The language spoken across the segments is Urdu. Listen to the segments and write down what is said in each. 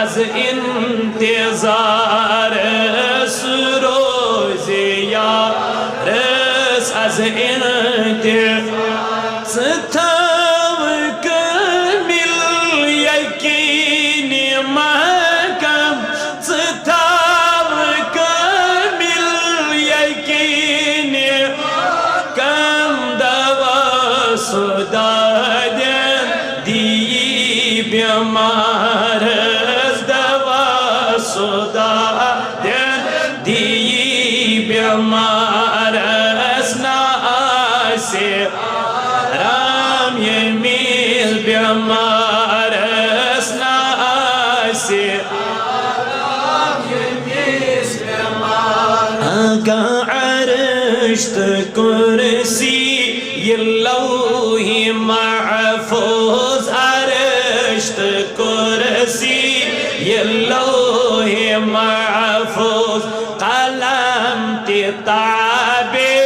az intizar surozi yares az intizar stav kamil yakini makam stav kamil yakini kam dava sudaden di bimar Sudaden di bemaras na ase ram yemil bemaras na ase ram yemil bemaras aga arsh kursi yallawhi mahfuz arsh kursi yallawhi محفوظ قلم تطابي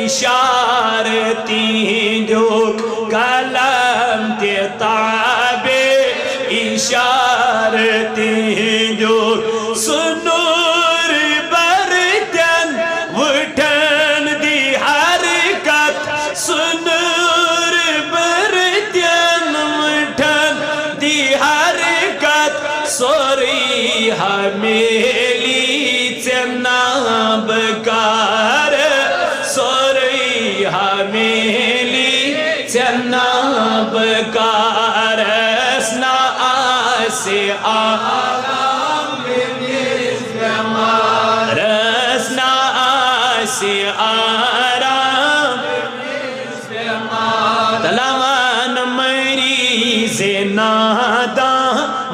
إشارتي دوك قلم تطابي إشارتي دوك سنور بردن وتن دي حركات سنور بردن وتن دي حركات sorry hameli tena bekar sorry hameli tena bekar sna ase alam binis bemar sna ase aram binis bemar talaman mariz nada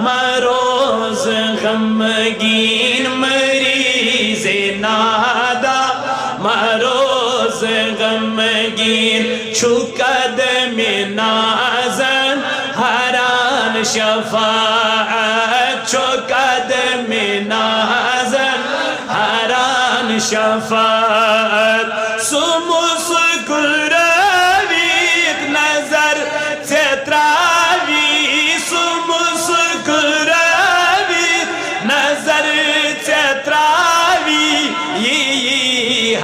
maroz غمگین مریض نادا مروز غمگین چو قدم نازن هران شفاعت چو قدم نازن هران شفاعت سموس کروید نظر تتراوی سموس نظر تتراوي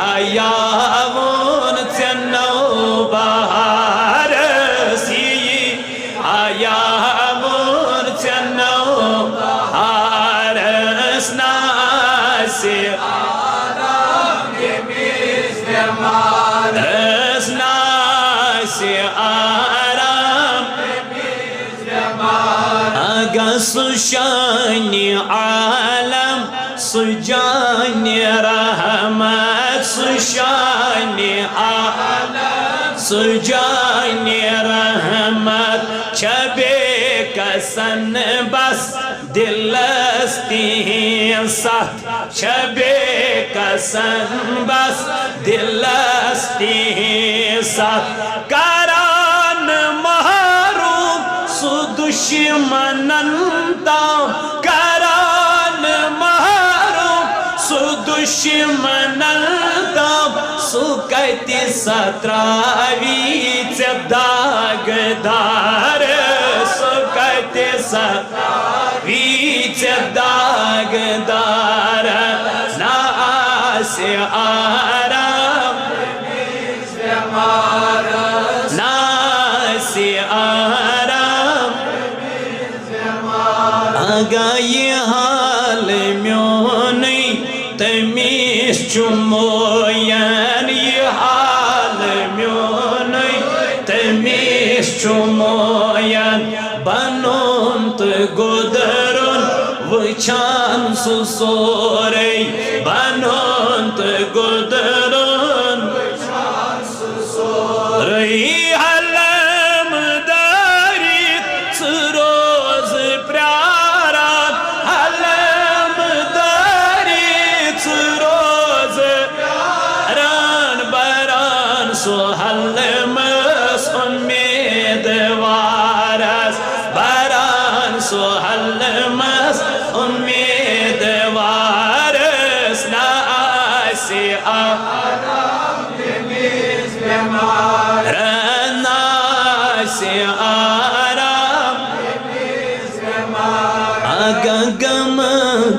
هياون تنو بهارسي هياون تنو بهارس ناسي آرام يميز بمارس ناسي آرام يميز بمارس أقص شاني عالم سجاني رحمت سجاني عالم سجاني رحمت چبه کسن بس دلستی سخت چبه کسن بس دلستی سخت کران محروم سو دشمننتا کران محروم سو دشمننتا سو کتی ستراوی داغدار سو کتی ستراوی داغدار ناسی آرام ناسی آرام آگائی حال میونی تمیش چموین یہ حال میونی تمیش چموین بنونت گدرون وچان سوسوری بنونت گدرون وچان سوسوری علم دارید سروز پراران علم دارید سروز پراران بران سو علم اس امیدوار است بران